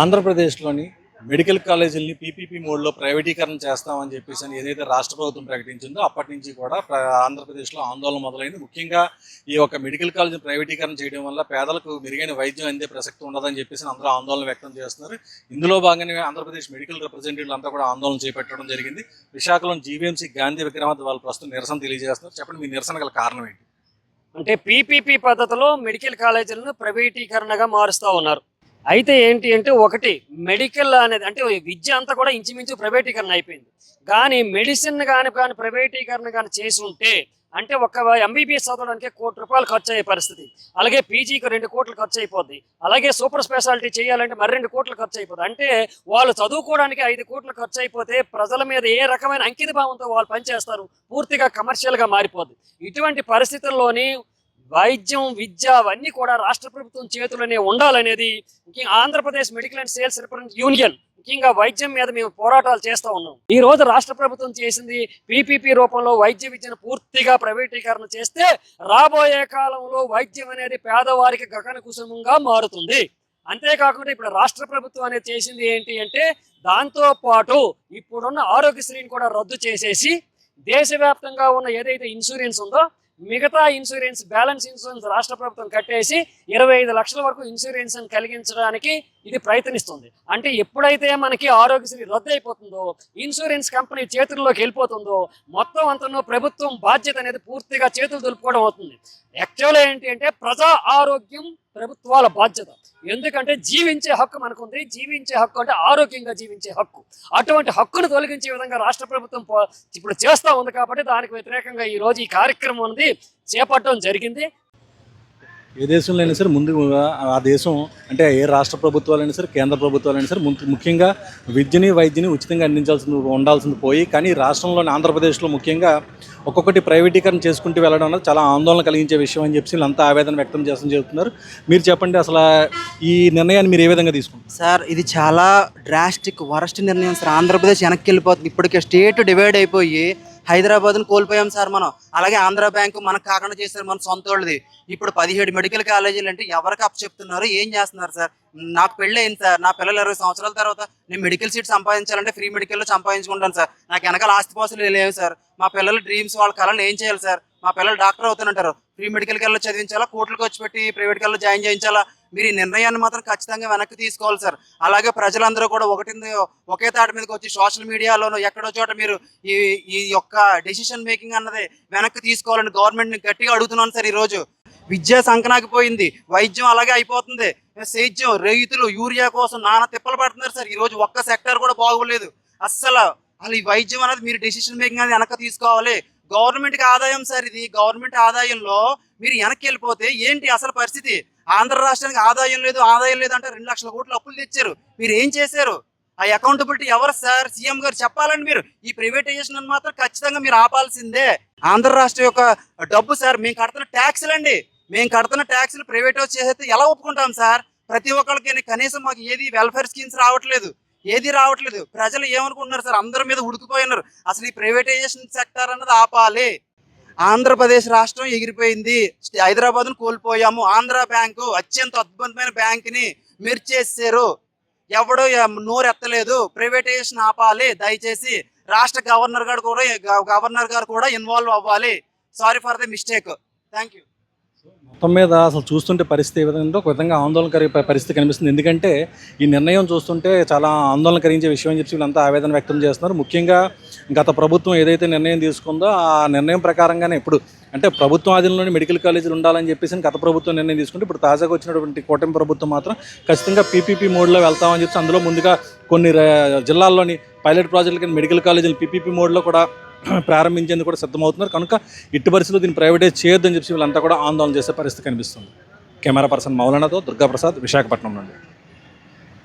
ఆంధ్రప్రదేశ్లోని medical కాలేజీలని PPP మోడ్లో ప్రైవేటీకరణ చేస్తామని చెప్పేసి ఏదైతే రాష్ట్ర ప్రభుత్వం ప్రకటించిందో అప్పటి నుంచి కూడా ఆంధ్రప్రదేశ్లో ఆందోళన మొదలైంది. ముఖ్యంగా ఈ యొక్క మెడికల్ కాలేజీని ప్రైవేటీకరణ చేయడం వల్ల పేదలకు మెరుగైన వైద్యం అందే ప్రసక్తి ఉండదని చెప్పేసి అందరూ ఆందోళన వ్యక్తం చేస్తున్నారు. ఇందులో భాగంగా ఆంధ్రప్రదేశ్ మెడికల్ రిప్రజెంటేటివ్లు అంతా కూడా ఆందోళన చేపట్టడం జరిగింది. విశాఖలోని జీవీఎంసీ గాంధీ విగ్రహం వాళ్ళు ప్రస్తుతం నిరసన తెలియజేస్తున్నారు. చెప్పండి, మీ నిరసన గల కారణం ఏంటి? అంటే పీపీపీ పద్ధతిలో మెడికల్ కాలేజీలను ప్రైవేటీకరణగా మారుస్తూ ఉన్నారు. అయితే ఏంటి అంటే ఒకటి మెడికల్ అనేది అంటే విద్య అంతా కూడా ఇంచుమించు ప్రైవేటీకరణ అయిపోయింది. కానీ మెడిసిన్ కానీ ప్రైవేటీకరణ కానీ చేసి ఉంటే అంటే ఒక ఎంబీబీఎస్ చదవడానికి ₹1,00,00,000 ఖర్చు అయ్యే పరిస్థితి, అలాగే పీజీకి 2 కోట్లు ఖర్చు అయిపోద్ది, అలాగే సూపర్ స్పెషాలిటీ చేయాలంటే మరి 2 కోట్లు ఖర్చు అయిపోద్ది. అంటే వాళ్ళు చదువుకోవడానికి 5 కోట్లు ఖర్చు అయిపోతే ప్రజల మీద ఏ రకమైన అంకిత భావంతో వాళ్ళు పనిచేస్తారు? పూర్తిగా కమర్షియల్గా మారిపోద్ది. ఇటువంటి పరిస్థితుల్లోని వైద్యం, విద్య అవన్నీ కూడా రాష్ట్ర ప్రభుత్వం చేతులనే ఉండాలనేది ముఖ్యంగా Andhra Pradesh medical and sales representative union ముఖ్యంగా వైద్యం మీద మేము పోరాటాలు చేస్తూ ఉన్నాం. ఈ రోజు రాష్ట్ర ప్రభుత్వం చేసింది పీపీపీ రూపంలో వైద్య విద్యను పూర్తిగా ప్రైవేటీకరణ చేస్తే రాబోయే కాలంలో వైద్యం అనేది పేదవారికి గగన కుసుమంగా మారుతుంది. అంతేకాకుండా ఇప్పుడు రాష్ట్ర ప్రభుత్వం అనేది చేసింది ఏంటి అంటే దాంతో పాటు ఇప్పుడున్న ఆరోగ్యశ్రీని కూడా రద్దు చేసేసి దేశవ్యాప్తంగా ఉన్న ఏదైతే ఇన్సూరెన్స్ ఉందో మిగతా ఇన్సూరెన్స్ బ్యాలెన్స్ ఇన్సూరెన్స్ రాష్ట్ర ప్రభుత్వం కట్టేసి 25 లక్షల వరకు ఇన్సూరెన్స్ కలిగించడానికి ఇది ప్రయత్నిస్తుంది. అంటే ఎప్పుడైతే మనకి ఆరోగ్యశ్రీ రద్దు అయిపోతుందో, ఇన్సూరెన్స్ కంపెనీ చేతుల్లోకి వెళ్ళిపోతుందో మొత్తం అంతనో ప్రభుత్వం బాధ్యత అనేది పూర్తిగా చేతులు దులుపుకోవడం అవుతుంది. యాక్చువల్గా ఏంటి అంటే ప్రజా ఆరోగ్యం ప్రభుత్వాల బాధ్యత. ఎందుకంటే జీవించే హక్కు మనకుంది. జీవించే హక్కు అంటే ఆరోగ్యంగా జీవించే హక్కు. అటువంటి హక్కును తొలగించే విధంగా రాష్ట్ర ప్రభుత్వం ఇప్పుడు చేస్తూ ఉంది. కాబట్టి దానికి వ్యతిరేకంగా ఈ రోజు ఈ కార్యక్రమం అనేది చేపట్టడం జరిగింది. ఏ దేశంలో అయినా సరే ముందుగా ఆ దేశం అంటే ఏ రాష్ట్ర ప్రభుత్వాలైనా సరే కేంద్ర ప్రభుత్వాలైనా సరే ముఖ్యంగా విద్యని వైద్యని ఉచితంగా ఉండాల్సింది పోయి, కానీ రాష్ట్రంలోని ఆంధ్రప్రదేశ్లో ముఖ్యంగా ఒక్కొక్కటి ప్రైవేటీకరణ చేసుకుంటూ వెళ్ళడం అనేది చాలా ఆందోళన కలిగించే విషయం అని చెప్పి వీళ్ళంతా ఆవేదన వ్యక్తం చెప్తున్నారు. మీరు చెప్పండి, అసలు ఈ నిర్ణయాన్ని మీరు ఏ విధంగా తీసుకుంటారు? సార్, ఇది చాలా డ్రాస్టిక్ వరస్ట్ నిర్ణయం సార్. ఆంధ్రప్రదేశ్ వెనక్కి వెళ్ళిపోతుంది. ఇప్పటికే స్టేట్ డివైడ్ అయిపోయి హైదరాబాద్ను కోల్పోయాం సార్ మనం. అలాగే ఆంధ్ర బ్యాంకు మనకు కాకుండా చేశారు మన సొంత వాళ్ళది. ఇప్పుడు 17 మెడికల్ కాలేజీలు అంటే ఎవరికి అప్పు చెప్తున్నారు, ఏం చేస్తున్నారు సార్? నాకు పెళ్ళి అయింది సార్. నా పిల్లలు 20 సంవత్సరాల తర్వాత నేను మెడికల్ సీట్ సంపాదించాలంటే ఫ్రీ మెడికల్లో సంపాదించుకుంటాను సార్. నాకు వెనకాల ఆస్తిపాసులు లేవు సార్. మా పిల్లల డ్రీమ్స్ వాళ్ళ కళలు ఏం చేయాలి సార్? మా పిల్లలు డాక్టర్ అవుతానంటారు. ఫ్రీ మెడికల్ కల్లో చదివించాలా, కోట్లకు వచ్చి పెట్టి ప్రైవేట్ కల్లో జాయిన్ చేయించాలా? మీరు ఈ నిర్ణయాన్ని మాత్రం ఖచ్చితంగా వెనక్కి తీసుకోవాలి సార్. అలాగే ప్రజలందరూ కూడా ఒకే తాటి మీదకి వచ్చి సోషల్ మీడియాలోనూ ఎక్కడో చోట మీరు ఈ యొక్క డెసిషన్ మేకింగ్ అన్నది వెనక్కి తీసుకోవాలని గవర్నమెంట్ని గట్టిగా అడుగుతున్నాను సార్. ఈరోజు విద్య సంకనాకిపోయింది, వైద్యం అలాగే అయిపోతుంది. సేద్యం రైతులు యూరియా కోసం నానా తిప్పలు పడుతున్నారు సార్. ఈరోజు ఒక్క సెక్టర్ కూడా బాగోలేదు అస్సలు. ఈ వైద్యం అనేది మీరు డెసిషన్ మేకింగ్ అనేది వెనక్కి తీసుకోవాలి. గవర్నమెంట్కి ఆదాయం సార్ ఇది. గవర్నమెంట్ ఆదాయంలో మీరు వెనక్కి వెళ్ళిపోతే ఏంటి అసలు పరిస్థితి? ఆంధ్ర రాష్ట్రానికి ఆదాయం లేదు అంటే 2 లక్షల కోట్లు అప్పులు తెచ్చారు. మీరు ఏం చేశారు? ఆ అకౌంటబిలిటీ ఎవరు సార్? సీఎం గారు చెప్పాలండి. మీరు ఈ ప్రైవేటైజేషన్ మాత్రం ఖచ్చితంగా మీరు ఆపాల్సిందే. ఆంధ్ర రాష్ట్రం యొక్క డబ్బు సార్, మేము కడుతున్న ట్యాక్సులు అండి. మేము కడుతున్న ట్యాక్సులు ప్రైవేటైజ్ చేసేస్తే ఎలా ఒప్పుకుంటాం సార్? ప్రతి ఒక్కరికి కనీసం మాకు ఏది వెల్ఫేర్ స్కీమ్స్ రావట్లేదు, ఏది రావట్లేదు. ప్రజలు ఏమనుకుంటున్నారు సార్? అందరి మీద ఉడికిపోయినారు. అసలు ఈ ప్రైవేటైజేషన్ సెక్టర్ అన్నది ఆపాలి. ఆంధ్రప్రదేశ్ రాష్ట్రం ఎగిరిపోయింది. హైదరాబాద్ను కోల్పోయాము. ఆంధ్ర బ్యాంకు అత్యంత అద్భుతమైన బ్యాంకుని మెర్చేసారు. ఎవడో నోరు ఎత్తలేదు. ప్రైవేటైజేషన్ ఆపాలి దయచేసి. రాష్ట్ర గవర్నర్ గారు కూడా ఇన్వాల్వ్ అవ్వాలి. Sorry for the mistake. Thank you. మొత్తం మీద అసలు చూస్తుంటే పరిస్థితి ఏ విధంగా ఒక విధంగా ఆందోళనకర పరిస్థితి కనిపిస్తుంది. ఎందుకంటే ఈ నిర్ణయం చూస్తుంటే చాలా ఆందోళన కలిగించే విషయం అని చెప్పి వీళ్ళంతా ఆవేదన వ్యక్తం చేస్తున్నారు. ముఖ్యంగా గత ప్రభుత్వం ఏదైతే నిర్ణయం తీసుకుందో ఆ నిర్ణయం ప్రకారంగానే ఇప్పుడు అంటే ప్రభుత్వం ఆధీనంలోని మెడికల్ కాలేజీలు ఉండాలని చెప్పేసి గత ప్రభుత్వం నిర్ణయం తీసుకుంటే ఇప్పుడు తాజాగా వచ్చినటువంటి కూటమి ప్రభుత్వం మాత్రం ఖచ్చితంగా పీపీపీ మోడ్లో వెళ్తామని చెప్పి అందులో ముందుగా కొన్ని జిల్లాల్లోని పైలట్ ప్రాజెక్టులు కానీ మెడికల్ కాలేజీలు పీపీపీ మోడ్లో కూడా ప్రారంభించేందుకు కూడా సిద్ధమవుతున్నారు. కనుక ఇట్టి పరిస్థితుల్లో దీన్ని ప్రైవేటైజ్ చేయొద్దని చెప్పి వీళ్ళంతా కూడా ఆందోళన చేసే పరిస్థితి కనిపిస్తుంది. కెమెరా పర్సన్ మౌలానాతో దుర్గాప్రసాద్, విశాఖపట్నం నుండి.